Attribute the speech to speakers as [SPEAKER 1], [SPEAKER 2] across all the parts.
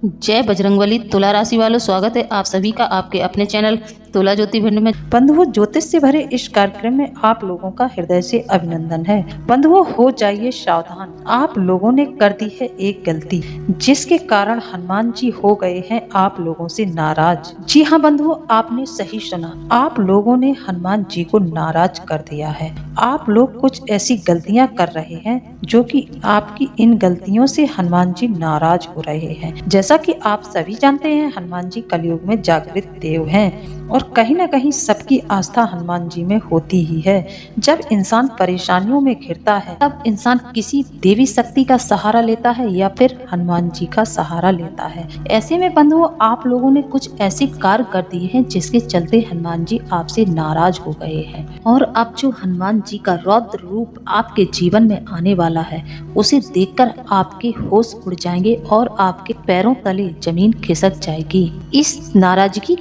[SPEAKER 1] जय बजरंगबली। तुला राशि वालों, स्वागत है आप सभी का आपके अपने चैनल तुला ज्योति भिंड में।
[SPEAKER 2] बंधुओं, ज्योतिष से भरे इस कार्यक्रम में आप लोगों का हृदय से अभिनंदन है। बंधुओं, हो जाइए सावधान, आप लोगों ने कर दी है एक गलती, जिसके कारण हनुमान जी हो गए हैं आप लोगों से नाराज। जी हाँ बंधुओं, आपने सही सुना, आप लोगों ने हनुमान जी को नाराज कर दिया है। आप लोग कुछ ऐसी गलतियां कर रहे हैं जो कि आपकी इन गलतियों से हनुमान जी नाराज हो रहे हैं। जैसा कि आप सभी जानते हैं, हनुमान जी कलयुग में जागृत देव हैं और कहीं न कहीं सबकी आस्था हनुमान जी में होती ही है। जब इंसान परेशानियों में घिरता है, तब इंसान किसी देवी शक्ति का सहारा लेता है या फिर हनुमान जी का सहारा लेता है। ऐसे में बंधुओं, आप लोगों ने कुछ ऐसे कार्य कर दिए हैं जिसके चलते हनुमान जी आपसे नाराज हो गए हैं। और अब जो हनुमान जी का रौद्र रूप आपके जीवन में आने वाला है, उसे देखकर आपके होश उड़ जाएंगे और आपके पैरों तले जमीन खिसक जाएगी। इस नाराजगी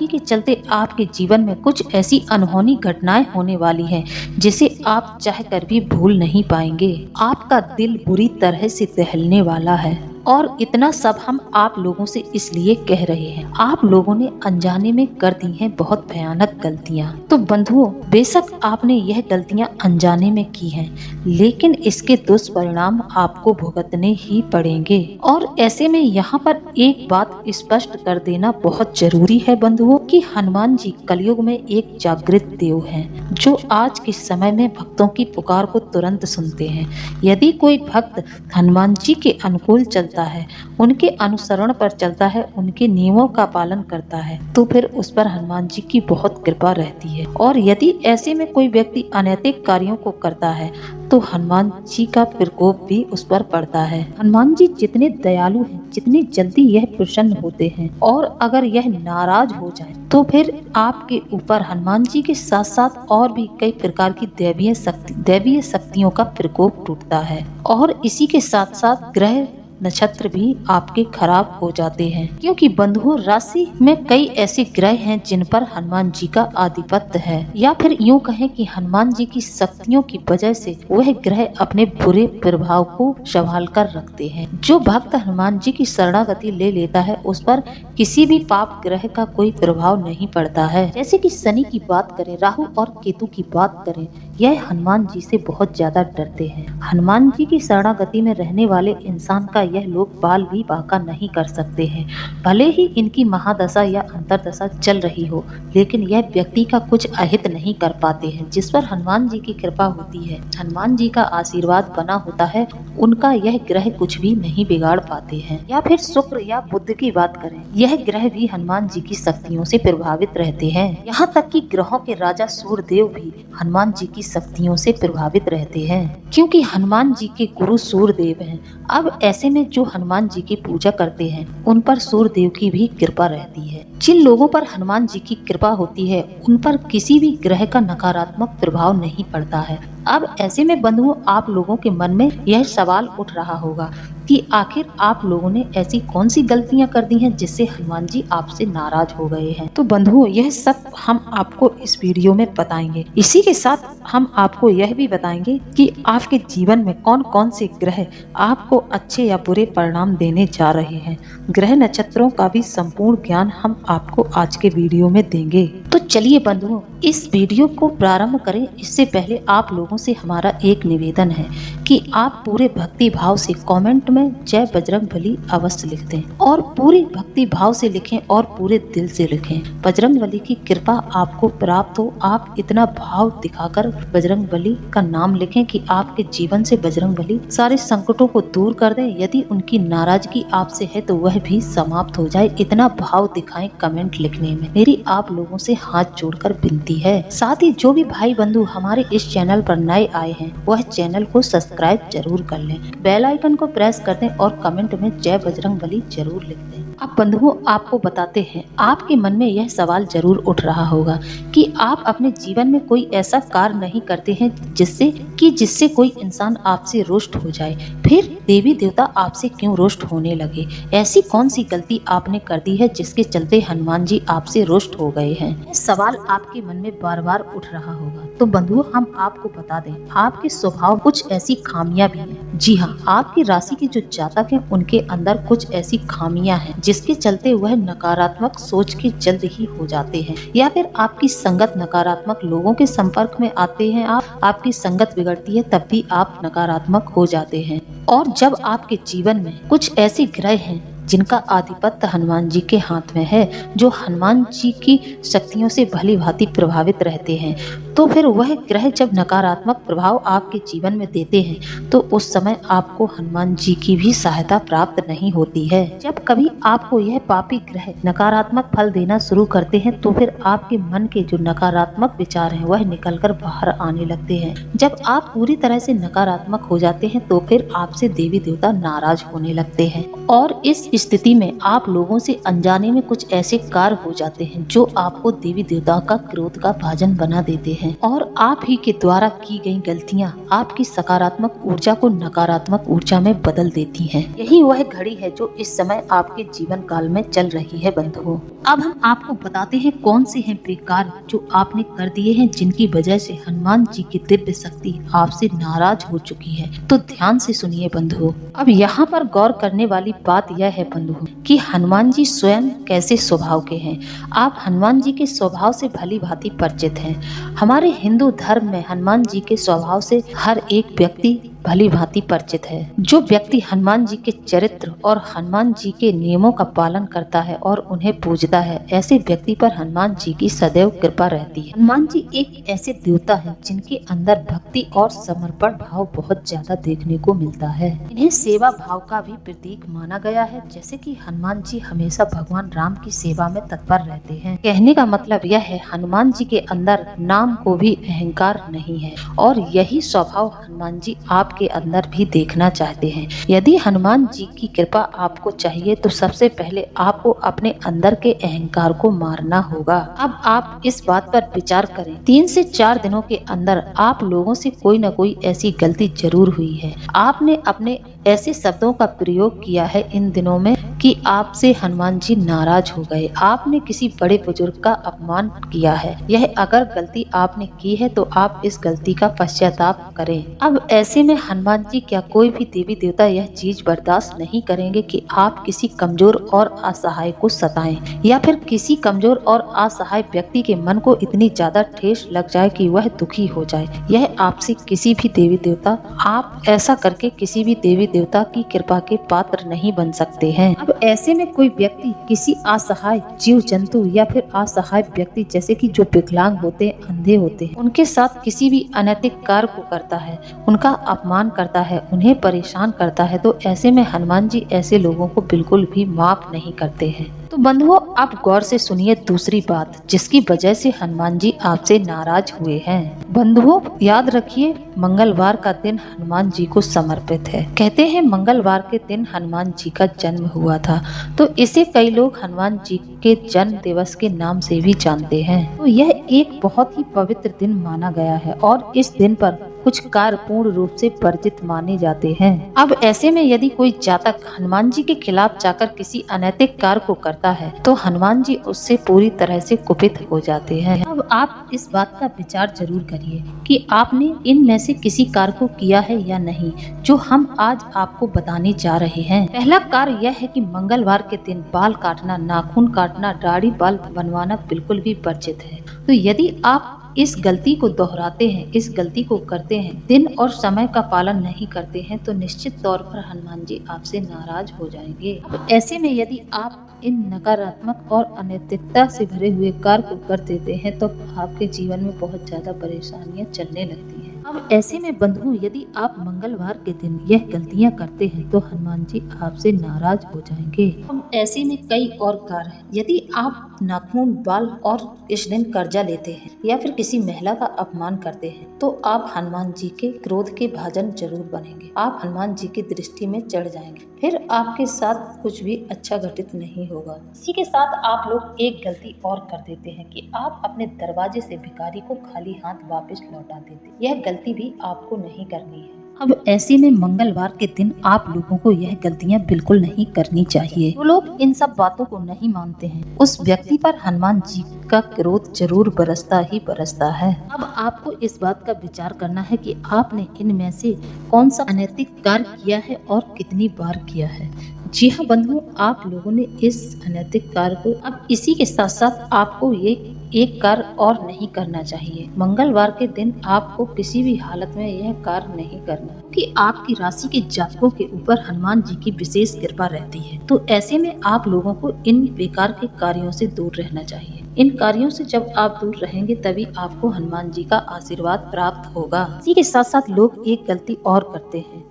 [SPEAKER 2] के चलते आपके जीवन में कुछ ऐसी अनहोनी घटनाएं होने वाली हैं जिसे आप चाहकर भी भूल नहीं पाएंगे। आपका दिल बुरी तरह से दहलने वाला है और इतना सब हम आप लोगों से इसलिए कह रहे हैं। आप लोगों ने अनजाने में कर दी हैं बहुत भयानक गलतियां। तो बंधुओं, बेशक आपने यह गलतियां अनजाने में की हैं, लेकिन इसके दुष्परिणाम आपको भुगतने ही पड़ेंगे। और ऐसे में यहाँ पर एक बात स्पष्ट कर देना बहुत जरूरी है बंधुओं कि हनुमान जी कलयुग में एक जागृत देव हैं, जो आज के समय में भक्तों की पुकार को तुरंत सुनते हैं। यदि कोई भक्त हनुमान जी के अनुकूल चलता है, उनके अनुसरण पर चलता है, उनके नियमों का पालन करता है, तो फिर उस पर हनुमान जी की बहुत कृपा रहती है। और यदि ऐसे में कोई व्यक्ति अनैतिक कार्यों को करता है, तो हनुमान जी का प्रकोप भी उस पर पड़ता है। हनुमान जी जितने दयालु हैं, जितनी जल्दी यह प्रसन्न होते हैं, और अगर यह नाराज हो जाए तो फिर आपके ऊपर हनुमान जी के साथ साथ और भी कई प्रकार की दैवीय शक्तियों का प्रकोप टूटता है। और इसी के साथ साथ ग्रह नक्षत्र भी आपके खराब हो जाते हैं, क्योंकि बंधुओं, राशि में कई ऐसे ग्रह हैं जिन पर हनुमान जी का आधिपत्य है, या फिर यूं कहें कि हनुमान जी की शक्तियों की वजह से वह ग्रह अपने बुरे प्रभाव को संभाल कर रखते हैं। जो भक्त हनुमान जी की शरणागति ले लेता है, उस पर किसी भी पाप ग्रह का कोई प्रभाव नहीं पड़ता है। जैसे कि शनि की बात करें, राहु और केतु की बात करें, यह हनुमान जी से बहुत ज्यादा डरते हैं। हनुमान जी की शरणागति में रहने वाले इंसान का यह लोग बाल भी बांका नहीं कर सकते हैं। भले ही इनकी महादशा या अंतरदशा चल रही हो, लेकिन यह व्यक्ति का कुछ अहित नहीं कर पाते हैं। जिस पर हनुमान जी की कृपा होती है, हनुमान जी का आशीर्वाद बना होता है, उनका यह ग्रह कुछ भी नहीं बिगाड़ पाते हैं। या फिर शुक्र या बुध की बात करें, यह ग्रह भी हनुमान जी की शक्तियों से प्रभावित रहते हैं। यहाँ तक कि ग्रहों के राजा सूर्यदेव भी हनुमान जी की शक्तियों से प्रभावित रहते हैं, क्योंकि हनुमान जी के गुरु सूर्यदेव हैं। अब ऐसे में जो हनुमान जी की पूजा करते हैं, उन पर सूर्यदेव की भी कृपा रहती है। जिन लोगों पर हनुमान जी की कृपा होती है, उन पर किसी भी ग्रह का नकारात्मक प्रभाव नहीं पड़ता है। अब ऐसे में बंधुओं, आप लोगों के मन में यह सवाल उठ रहा होगा कि आखिर आप लोगों ने ऐसी कौन सी गलतियां कर दी हैं जिससे हनुमान जी आपसे नाराज हो गए हैं। तो बंधुओं, यह सब हम आपको इस वीडियो में बताएंगे। इसी के साथ हम आपको यह भी बताएंगे कि आपके जीवन में कौन कौन से ग्रह आपको अच्छे या बुरे परिणाम देने जा रहे हैं। ग्रह नक्षत्रों का भी संपूर्ण ज्ञान हम आपको आज के वीडियो में देंगे। तो चलिए बंधुओं, इस वीडियो को प्रारंभ करें। इससे पहले आप लोगों से हमारा एक निवेदन है कि आप पूरे भक्ति भाव से कमेंट में जय बजरंगबली अवश्य लिख दें, और पूरी भक्ति भाव से लिखें और पूरे दिल से लिखें। बजरंगबली की कृपा आपको प्राप्त हो। आप इतना भाव दिखाकर बजरंगबली का नाम लिखें कि आपके जीवन से बजरंगबली सारे संकटों को दूर कर दें। यदि उनकी नाराजगी आपसे है तो वह भी समाप्त हो जाए। इतना भाव दिखाएं कमेंट लिखने में। मेरी आप लोगों से हाथ जोड़कर विनती है। साथ ही जो भी भाई बंधु हमारे इस चैनल पर नए आए हैं, वह चैनल को सब्सक्राइब जरूर कर लें, बेल आइकन को प्रेस कर दें और कमेंट में जय बजरंगबली जरूर लिख दें। अब बंधुओं आपको बताते हैं, आपके मन में यह सवाल जरूर उठ रहा होगा कि आप अपने जीवन में कोई ऐसा कार्य नहीं करते हैं जिससे कोई इंसान आपसे रुष्ट हो जाए, फिर देवी देवता आपसे क्यों रुष्ट होने लगे? ऐसी कौन सी गलती आपने कर दी है जिसके चलते हनुमान जी आपसे रुष्ट हो गए हैं? यह सवाल आपके मन में बार बार उठ रहा होगा। तो बंधुओं हम आपको बता दें, आपके स्वभाव कुछ ऐसी खामियां भी हैं। जी हाँ, आपकी राशि के जो जातक हैं उनके अंदर कुछ ऐसी खामियां हैं जिसके चलते वह नकारात्मक सोच के जल्द ही हो जाते हैं, या फिर आपकी संगत नकारात्मक लोगों के संपर्क में आते हैं, आपकी संगत बिगड़ती है तब भी आप नकारात्मक हो जाते हैं। और जब आपके जीवन में कुछ ऐसे ग्रह हैं जिनका आधिपत्य हनुमान जी के हाथ में है, जो हनुमान जी की शक्तियों से भली भांति प्रभावित रहते हैं, तो फिर वह ग्रह जब नकारात्मक प्रभाव आपके जीवन में देते हैं तो उस समय आपको हनुमान जी की भी सहायता प्राप्त नहीं होती है। जब कभी आपको यह पापी ग्रह नकारात्मक फल देना शुरू करते हैं तो फिर आपके मन के जो नकारात्मक विचार हैं वह निकलकर बाहर आने लगते हैं। जब आप पूरी तरह से नकारात्मक हो जाते हैं तो फिर आपसे देवी देवता नाराज होने लगते हैं, और इस स्थिति में आप लोगों से अनजाने में कुछ ऐसे कार्य हो जाते हैं जो आपको देवी देवता का क्रोध का भाजन बना देते हैं, और आप ही के द्वारा की गई गलतियां आपकी सकारात्मक ऊर्जा को नकारात्मक ऊर्जा में बदल देती हैं। यही वह घड़ी है जो इस समय आपके जीवन काल में चल रही है बंधुओं। अब हम आपको बताते हैं कौन से हैं प्रकार जो आपने कर दिए हैं जिनकी वजह से हनुमान जी की दिव्य शक्ति आपसे नाराज हो चुकी है। तो ध्यान से सुनिए बंधुओं। अब यहाँ पर गौर करने वाली बात यह है बंधुओं कि हनुमान जी स्वयं कैसे स्वभाव के हैं। आप हनुमान जी के स्वभाव से भली भांति परिचित हैं। हमारे हिंदू धर्म में हनुमान जी के स्वभाव से हर एक व्यक्ति भली भांति परिचित है। जो व्यक्ति हनुमान जी के चरित्र और हनुमान जी के नियमों का पालन करता है और उन्हें पूजता है, ऐसे व्यक्ति पर हनुमान जी की सदैव कृपा रहती है। हनुमान जी एक ऐसे देवता हैं जिनके अंदर भक्ति और समर्पण भाव बहुत ज्यादा देखने को मिलता है। इन्हें सेवा भाव का भी प्रतीक माना गया है, जैसे कि हनुमान जी हमेशा भगवान राम की सेवा में तत्पर रहते हैं। कहने का मतलब यह है हनुमान जी के अंदर नाम को भी अहंकार नहीं है, और यही स्वभाव हनुमान जी आपके अंदर भी देखना चाहते हैं। यदि हनुमान जी की कृपा आपको चाहिए तो सबसे पहले आपको अपने अंदर के अहंकार को मारना होगा। अब आप इस बात पर विचार करें, 3 से 4 दिनों के अंदर आप लोगों से कोई न कोई ऐसी गलती जरूर हुई है। आपने अपने ऐसे शब्दों का प्रयोग किया है इन दिनों में कि आपसे हनुमान जी नाराज हो गए। आपने किसी बड़े बुजुर्ग का अपमान किया है। यह अगर गलती आपने की है तो आप इस गलती का पश्चाताप करें। अब ऐसे में हनुमान जी क्या कोई भी देवी देवता यह चीज बर्दाश्त नहीं करेंगे कि आप किसी कमजोर और असहाय को सताएं, या फिर किसी कमजोर और असहाय व्यक्ति के मन को इतनी ज्यादा ठेस लग जाए कि वह दुखी हो जाए। यह आपसे किसी भी देवी देवता, आप ऐसा करके किसी भी देवी देवता की कृपा के पात्र नहीं बन सकते हैं। अब ऐसे में कोई व्यक्ति किसी असहाय जीव जंतु या फिर असहाय व्यक्ति जैसे कि जो विकलांग होते हैं, अंधे होते हैं, उनके साथ किसी भी अनैतिक कार्य को करता है, उनका अपमान करता है, उन्हें परेशान करता है, तो ऐसे में हनुमान जी ऐसे लोगों को बिल्कुल भी माफ नहीं करते हैं। तो बंधुओं आप गौर से सुनिए दूसरी बात जिसकी वजह से हनुमान जी आपसे नाराज हुए हैं। बंधुओं याद रखिए, मंगलवार का दिन हनुमान जी को समर्पित है। कहते हैं मंगलवार के दिन हनुमान जी का जन्म हुआ था, तो इसे कई लोग हनुमान जी के जन्म दिवस के नाम से भी जानते हैं। तो यह एक बहुत ही पवित्र दिन माना गया है, और इस दिन पर कुछ कार्य पूर्ण रूप से वर्जित माने जाते हैं। अब ऐसे में यदि कोई जातक हनुमान जी के खिलाफ जाकर किसी अनैतिक कार्य को करता है तो हनुमान जी उससे पूरी तरह से कुपित हो जाते हैं। अब आप इस बात का विचार जरूर करिए कि आपने इनमें से किसी कार्य को किया है या नहीं, जो हम आज आपको बताने जा रहे हैं। पहला कार्य यह है कि मंगलवार के दिन बाल काटना, नाखून काटना, दाढ़ी बाल बनवाना बिल्कुल भी वर्जित है। तो यदि आप इस गलती को दोहराते हैं, इस गलती को करते हैं, दिन और समय का पालन नहीं करते हैं, तो निश्चित तौर पर हनुमान जी आपसे नाराज हो जाएंगे। अब ऐसे में यदि आप इन नकारात्मक और अनैतिकता से भरे हुए कार्य को कर देते हैं तो आपके जीवन में बहुत ज्यादा परेशानियां चलने लगती हैं। अब ऐसे में बंधुओं यदि आप मंगलवार के दिन यह गलतियां करते हैं तो हनुमान जी आपसे नाराज हो जाएंगे। अब ऐसे में कई और कार्य हैं। यदि आप आप नाखून, बाल और इस दिन कर्जा लेते हैं या फिर किसी महिला का अपमान करते हैं तो आप हनुमान जी के क्रोध के भाजन जरूर बनेंगे। आप हनुमान जी की दृष्टि में चढ़ जाएंगे, फिर आपके साथ कुछ भी अच्छा घटित नहीं होगा। इसी के साथ आप लोग एक गलती और कर देते हैं कि आप अपने दरवाजे से भिखारी को खाली हाथ वापस लौटा देते। यह गलती भी आपको नहीं करनी है। अब ऐसे में मंगलवार के दिन आप लोगों को यह गलतियां बिल्कुल नहीं करनी चाहिए। जो लोग इन सब बातों को नहीं मानते हैं उस व्यक्ति पर हनुमान जी का क्रोध जरूर बरसता ही बरसता है। अब आपको इस बात का विचार करना है कि आपने इनमें से कौन सा अनैतिक कार्य किया है और कितनी बार किया है। जी हाँ बंधुओं, आप लोगों ने इस अनैतिक कार्य को, अब इसी के साथ साथ आपको ये एक कार्य और नहीं करना चाहिए। मंगलवार के दिन आपको किसी भी हालत में यह कार्य नहीं करना, कि आपकी राशि के जातकों के ऊपर हनुमान जी की विशेष कृपा रहती है। तो ऐसे में आप लोगों को इन बेकार के कार्यों से दूर रहना चाहिए। इन कार्यों से जब आप दूर रहेंगे तभी आपको हनुमान जी का आशीर्वाद प्राप्त होगा। इसी के साथ साथ लोग एक गलती और करते हैं,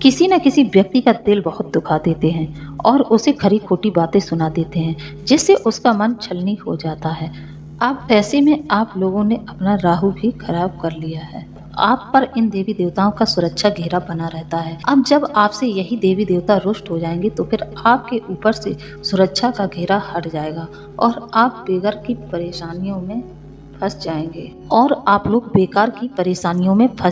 [SPEAKER 2] किसी न किसी व्यक्ति का दिल बहुत दुखा देते हैं और उसे खरी खोटी बातें सुना देते हैं, जिससे उसका मन छलनी हो जाता है। अब ऐसे में आप लोगों ने अपना राहु भी खराब कर लिया है। आप पर इन देवी देवताओं का सुरक्षा घेरा बना रहता है। अब जब आपसे यही देवी देवता रुष्ट हो जाएंगे तो फिर आपके ऊपर से सुरक्षा का घेरा हट जाएगा और आप बेघर की परेशानियों में फंस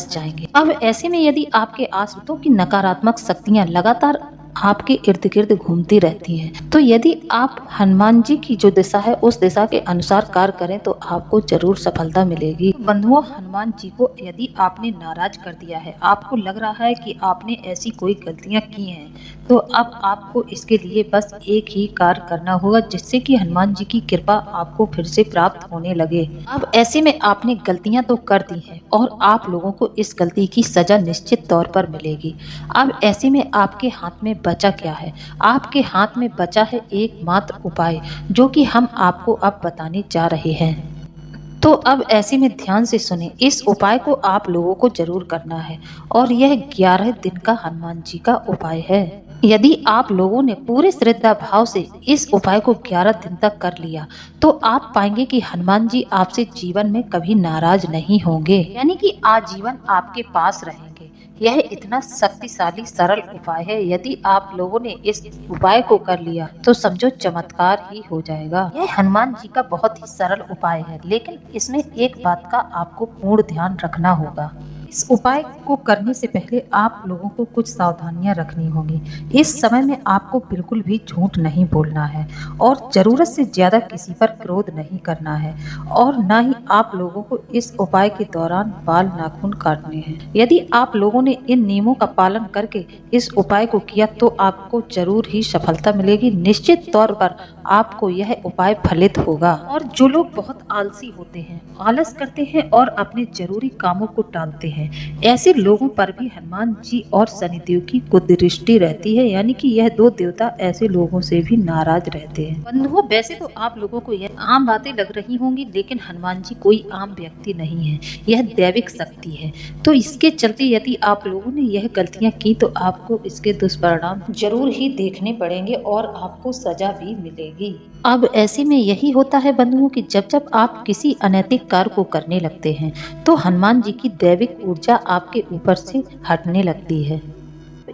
[SPEAKER 2] जाएंगे अब ऐसे में यदि आपके आश्रितों की नकारात्मक शक्तियां लगातार आपके इर्द गिर्द घूमती रहती हैं, तो यदि आप हनुमान जी की जो दिशा है उस दिशा के अनुसार कार्य करें तो आपको जरूर सफलता मिलेगी। बंधुओं, हनुमान जी को यदि आपने नाराज कर दिया है, आपको लग रहा है कि आपने ऐसी कोई गलतियां की हैं, तो अब आपको इसके लिए बस एक ही कार्य करना होगा, जिससे कि हनुमान जी की कृपा आपको फिर से प्राप्त होने लगे। अब ऐसे में आपने गलतियां तो कर दी हैं और आप लोगों को इस गलती की सजा निश्चित तौर पर मिलेगी। अब ऐसे में आपके हाथ में बचा क्या है? आपके हाथ में बचा है एकमात्र उपाय, जो कि हम आपको अब बताने जा रहे हैं। तो अब ऐसे में ध्यान से सुने, इस उपाय को आप लोगों को जरूर करना है और यह 11 दिन का हनुमान जी का उपाय है। यदि आप लोगों ने पूरे श्रद्धा भाव से इस उपाय को 11 दिन तक कर लिया तो आप पाएंगे कि हनुमान जी आपसे जीवन में कभी नाराज नहीं होंगे, यानी कि आजीवन आपके पास रहेंगे। यह इतना शक्तिशाली सरल उपाय है, यदि आप लोगों ने इस उपाय को कर लिया तो समझो चमत्कार ही हो जाएगा। यह हनुमान जी का बहुत ही सरल उपाय है, लेकिन इसमें एक बात का आपको पूर्ण ध्यान रखना होगा। इस उपाय को करने से पहले आप लोगों को कुछ सावधानियां रखनी होगी। इस समय में आपको बिल्कुल भी झूठ नहीं बोलना है और जरूरत से ज्यादा किसी पर क्रोध नहीं करना है और न ही आप लोगों को इस उपाय के दौरान बाल नाखून काटने हैं। यदि आप लोगों ने इन नियमों का पालन करके इस उपाय को किया तो आपको जरूर ही सफलता मिलेगी। निश्चित तौर पर आपको यह उपाय फलित होगा। और जो लोग बहुत आलसी होते हैं, आलस करते हैं और अपने जरूरी कामों को टालते हैं, ऐसे लोगों पर भी हनुमान जी और शनिदेव की कुदृष्टि रहती है, यानी कि यह दो देवता ऐसे लोगों से भी नाराज रहते हैं। बंधुओं, वैसे तो आप लोगों को यह आम बातें लग रही होंगी, लेकिन हनुमान जी कोई आम व्यक्ति नहीं है, यह दैविक शक्ति है। तो इसके चलते यदि आप लोगों ने यह गलतियां की तो आपको इसके दुष्परिणाम जरूर ही देखने पड़ेंगे और आपको सजा भी मिलेगी। अब ऐसे में यही होता है बंधुओं कि जब जब आप किसी अनैतिक कार्य को करने लगते हैं तो हनुमान जी की दैविक ऊर्जा आपके ऊपर से हटने लगती है।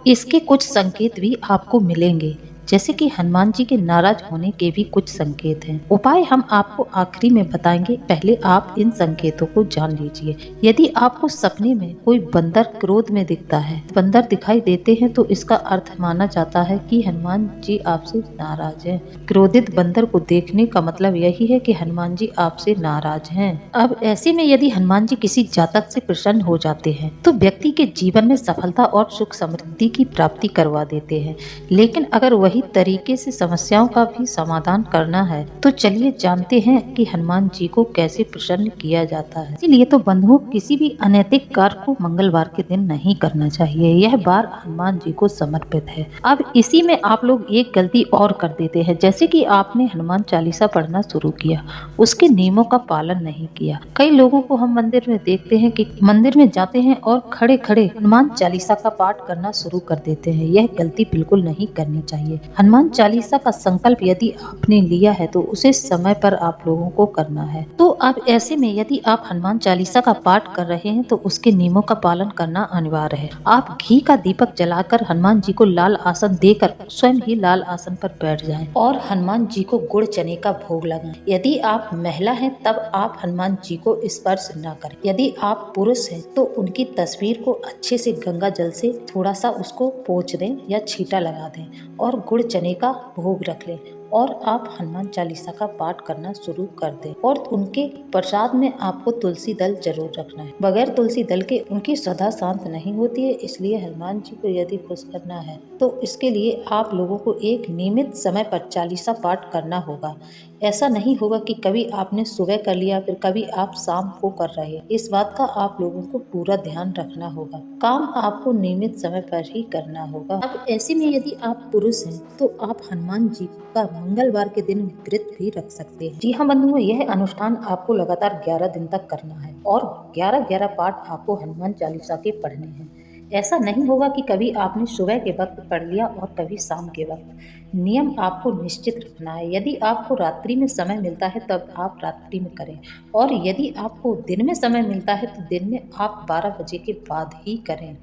[SPEAKER 2] इसके कुछ संकेत भी आपको मिलेंगे, जैसे कि हनुमान जी के नाराज होने के भी कुछ संकेत हैं। उपाय हम आपको आखिरी में बताएंगे, पहले आप इन संकेतों को जान लीजिए। यदि आपको सपने में कोई बंदर क्रोध में दिखता है, बंदर दिखाई देते हैं, तो इसका अर्थ माना जाता है कि हनुमान जी आपसे नाराज हैं। क्रोधित बंदर को देखने का मतलब यही है कि हनुमान जी आपसे नाराज हैं। अब ऐसे में यदि हनुमान जी किसी जातक से प्रसन्न हो जाते हैं तो व्यक्ति के जीवन में सफलता और सुख समृद्धि की प्राप्ति करवा देते हैं। लेकिन अगर वही तरीके से समस्याओं का भी समाधान करना है तो चलिए जानते हैं कि हनुमान जी को कैसे प्रसन्न किया जाता है। इसलिए तो बंधुओं, किसी भी अनैतिक कार्य को मंगलवार के दिन नहीं करना चाहिए। यह बार हनुमान जी को समर्पित है। अब इसी में आप लोग एक गलती और कर देते हैं, जैसे कि आपने हनुमान चालीसा पढ़ना शुरू किया, उसके नियमों का पालन नहीं किया। कई लोगों को हम मंदिर में देखते हैं कि मंदिर में जाते हैं और खड़े खड़े हनुमान चालीसा का पाठ करना शुरू कर देते हैं। यह गलती बिल्कुल नहीं करनी चाहिए। हनुमान चालीसा का संकल्प यदि आपने लिया है तो उसे समय पर आप लोगों को करना है। तो अब ऐसे में यदि आप हनुमान चालीसा का पाठ कर रहे हैं तो उसके नियमों का पालन करना अनिवार्य है। आप घी का दीपक जलाकर हनुमान जी को लाल आसन देकर स्वयं ही लाल आसन पर बैठ जाएं और हनुमान जी को गुड़ चने का भोग लगाएं। यदि आप महिला हैं तब आप हनुमान जी को स्पर्श न करें। यदि आप पुरुष हैं तो उनकी तस्वीर को अच्छे से गंगा जल से थोड़ा सा उसको पोंछ दें या छींटा लगा दें और गुड़ चने का भोग रख लें और आप हनुमान चालीसा का पाठ करना शुरू कर दें। और उनके प्रसाद में आपको तुलसी दल जरूर रखना है। बगैर तुलसी दल के उनकी श्रद्धा शांत नहीं होती है, इसलिए हनुमान जी को यदि खुश करना है तो इसके लिए आप लोगों को एक नियमित समय पर चालीसा पाठ करना होगा। ऐसा नहीं होगा कि कभी आपने सुबह कर लिया फिर कभी आप शाम को कर रहे हैं। इस बात का आप लोगों को पूरा ध्यान रखना होगा। काम आपको नियमित समय पर ही करना होगा। अब ऐसे में यदि आप पुरुष हैं तो आप हनुमान जी का मंगलवार के दिन व्रत भी रख सकते हैं। जी हाँ बंधुओं, यह अनुष्ठान आपको लगातार 11 दिन तक करना है और 11-11 पाठ आपको हनुमान चालीसा के पढ़ने हैं। ऐसा नहीं होगा कि कभी आपने सुबह के वक्त पढ़ लिया और कभी शाम के वक्त। नियम आपको निश्चित रखना है। यदि आपको रात्रि में समय मिलता है तब आप रात्रि में करें और यदि आपको दिन में समय मिलता है तो दिन में आप 12 बजे के बाद ही करें।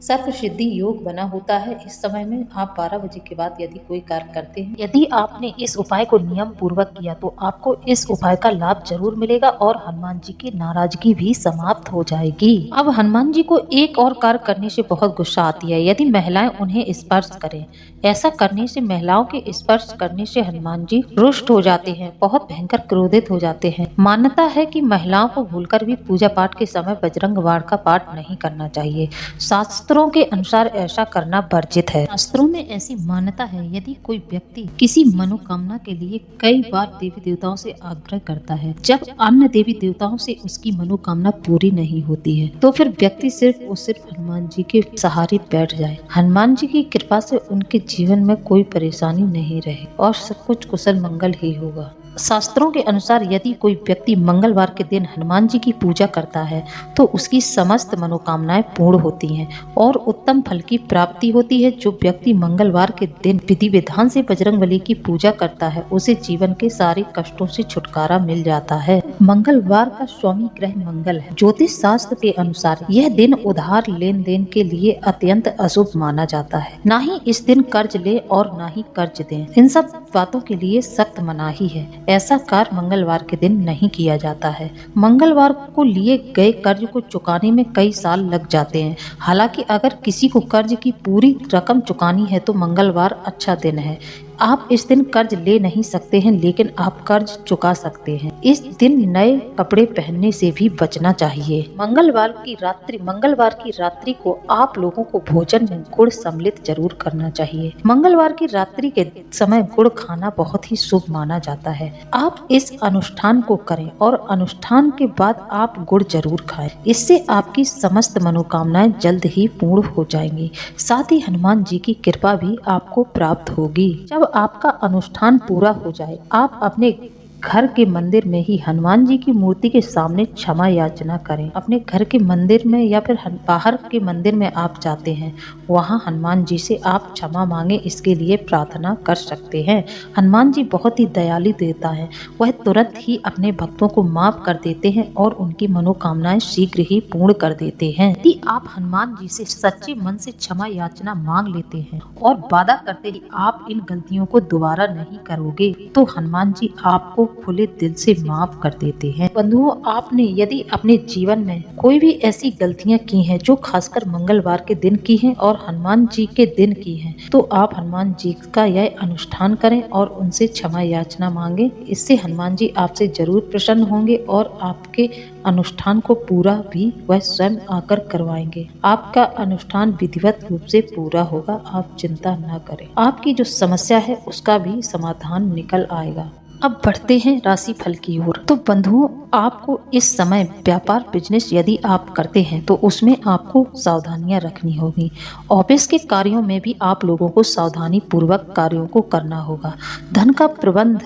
[SPEAKER 2] सर्व सिद्धि योग बना होता है। इस समय में आप 12 बजे के बाद यदि कोई कार्य करते हैं, यदि आपने इस उपाय को नियम पूर्वक किया तो आपको इस उपाय का लाभ जरूर मिलेगा और हनुमान जी की नाराजगी भी समाप्त हो जाएगी। अब हनुमान जी को एक और कार्य करने से बहुत गुस्सा आती है, यदि महिलाएं उन्हें स्पर्श करें। ऐसा करने से, महिलाओं के स्पर्श करने से हनुमान जी रुष्ट हो जाते हैं, बहुत भयंकर क्रोधित हो जाते हैं। मान्यता है कि महिलाओं को भूलकर भी पूजा पाठ के समय बजरंग बाण का पाठ नहीं करना चाहिए। शास्त्रों के अनुसार ऐसा करना वर्जित है। शास्त्रों में ऐसी मान्यता है, यदि कोई व्यक्ति किसी मनोकामना के लिए कई बार देवी देवताओं से आग्रह करता है, जब अन्य देवी देवताओं से उसकी मनोकामना पूरी नहीं होती है तो फिर व्यक्ति सिर्फ हनुमान जी के सहारे बैठ जाए। हनुमान जी की कृपा से उनके जीवन में कोई परेशानी नहीं रहे और सब कुछ कुशल मंगल ही होगा। शास्त्रों के अनुसार यदि कोई व्यक्ति मंगलवार के दिन हनुमान जी की पूजा करता है तो उसकी समस्त मनोकामनाएं पूर्ण होती हैं और उत्तम फल की प्राप्ति होती है। जो व्यक्ति मंगलवार के दिन विधि विधान से बजरंगबली की पूजा करता है उसे जीवन के सारे कष्टों से छुटकारा मिल जाता है। मंगलवार का स्वामी ग्रह मंगल है। ज्योतिष शास्त्र के अनुसार यह दिन उधार लेन देन के लिए अत्यंत अशुभ माना जाता है। ना ही इस दिन कर्ज ले और ना ही कर्ज दें। इन सब बातों के लिए सख्त मनाही है। ऐसा कार्य मंगलवार के दिन नहीं किया जाता है। मंगलवार को लिए गए कर्ज को चुकाने में कई साल लग जाते हैं। हालांकि अगर किसी को कर्ज की पूरी रकम चुकानी है तो मंगलवार अच्छा दिन है। आप इस दिन कर्ज ले नहीं सकते हैं लेकिन आप कर्ज चुका सकते हैं। इस दिन नए कपड़े पहनने से भी बचना चाहिए। मंगलवार की रात्रि को आप लोगों को भोजन में गुड़ सम्मिलित जरूर करना चाहिए। मंगलवार की रात्रि के समय गुड़ खाना बहुत ही शुभ माना जाता है। आप इस अनुष्ठान को करें और अनुष्ठान के बाद आप गुड़ जरूर खाएं। इससे आपकी समस्त मनोकामनाएं जल्द ही पूर्ण हो जाएंगी। साथ ही हनुमान जी की कृपा भी आपको प्राप्त होगी। जब आपका अनुष्ठान पूरा हो जाए, आप अपने घर के मंदिर में ही हनुमान जी की मूर्ति के सामने क्षमा याचना करें। अपने घर के मंदिर में या फिर बाहर के मंदिर में आप जाते हैं, वहां हनुमान जी से आप क्षमा मांगे, इसके लिए प्रार्थना कर सकते हैं। हनुमान जी बहुत ही दयालु देवता है। वह तुरंत ही अपने भक्तों को माफ कर देते हैं और उनकी मनोकामनाएं शीघ्र ही पूर्ण कर देते हैं। यदि आप हनुमान जी से सच्चे मन से क्षमा याचना मांग लेते हैं और वादा करते हैं आप इन गलतियों को दोबारा नहीं करोगे तो हनुमान जी आपको खुले दिल से माफ कर देते हैं। बंधुओं, आपने यदि अपने जीवन में कोई भी ऐसी गलतियां की हैं जो खासकर मंगलवार के दिन की हैं और हनुमान जी के दिन की हैं, तो आप हनुमान जी का यह अनुष्ठान करें और उनसे क्षमा याचना मांगे। इससे हनुमान जी आपसे जरूर प्रसन्न होंगे और आपके अनुष्ठान को पूरा भी वह स्वयं आकर करवाएंगे। आपका अनुष्ठान विधिवत रूप से पूरा होगा, आप चिंता न करें। आपकी जो समस्या है उसका भी समाधान निकल आएगा। अब बढ़ते हैं राशि फल की ओर। तो बंधुओं, आपको इस समय व्यापार बिजनेस यदि आप करते हैं तो उसमें आपको सावधानियां रखनी होगी। ऑफिस के कार्यों में भी आप लोगों को सावधानी पूर्वक कार्यों को करना होगा। धन का प्रबंध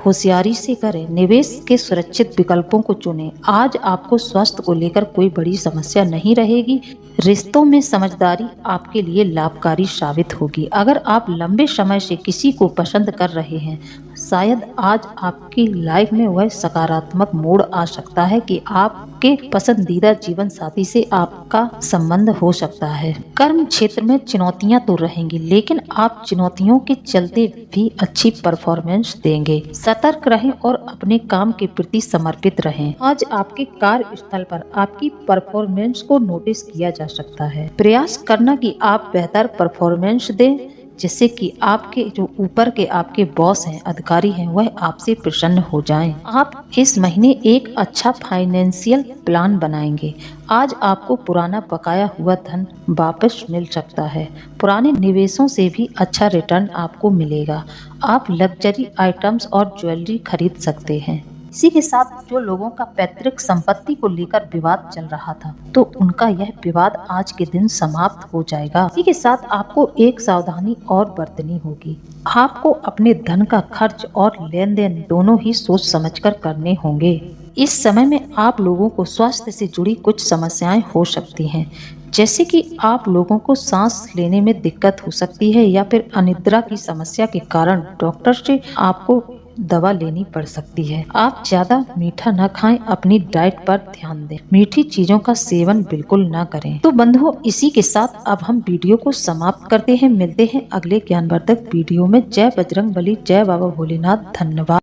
[SPEAKER 2] होशियारी से करें, निवेश के सुरक्षित विकल्पों को चुनें। आज आपको स्वास्थ्य को लेकर कोई बड़ी समस्या नहीं रहेगी। रिश्तों में समझदारी आपके लिए लाभकारी साबित होगी। अगर आप लंबे समय से किसी को पसंद कर रहे हैं, शायद आज आपकी लाइफ में वह सकारात्मक मोड़ आ सकता है कि आपके पसंदीदा जीवन साथी से आपका संबंध हो सकता है। कर्म क्षेत्र में चुनौतियां तो रहेंगी, लेकिन आप चुनौतियों के चलते भी अच्छी परफॉर्मेंस देंगे। सतर्क रहें और अपने काम के प्रति समर्पित रहें। आज आपके कार्यस्थल पर आपकी परफॉर्मेंस को नोटिस किया जा सकता है। प्रयास करना कि आप बेहतर परफॉर्मेंस दें, जिससे कि आपके जो ऊपर के आपके बॉस हैं, अधिकारी हैं, वह आपसे प्रसन्न हो जाएं। आप इस महीने एक अच्छा फाइनेंशियल प्लान बनाएंगे। आज आपको पुराना बकाया हुआ धन वापस मिल सकता है। पुराने निवेशों से भी अच्छा रिटर्न आपको मिलेगा। आप लग्जरी आइटम्स और ज्वेलरी खरीद सकते हैं। इसी के साथ जो लोगों का पैतृक संपत्ति को लेकर विवाद चल रहा था, तो उनका यह विवाद आज के दिन समाप्त हो जाएगा। इसी के साथ आपको एक सावधानी और बरतनी होगी। आपको अपने धन का खर्च और लेन देन दोनों ही सोच समझकर करने होंगे। इस समय में आप लोगों को स्वास्थ्य से जुड़ी कुछ समस्याएं हो सकती हैं, जैसे कि आप लोगों को सांस लेने में दिक्कत हो सकती है या फिर अनिद्रा की समस्या के कारण डॉक्टर से आपको दवा लेनी पड़ सकती है। आप ज्यादा मीठा न खाएं, अपनी डाइट पर ध्यान दें, मीठी चीजों का सेवन बिल्कुल न करें। तो बंधुओं, इसी के साथ अब हम वीडियो को समाप्त करते हैं। मिलते हैं अगले ज्ञानवर्धक वीडियो में। जय बजरंग बली, जय बाबा भोलेनाथ। धन्यवाद।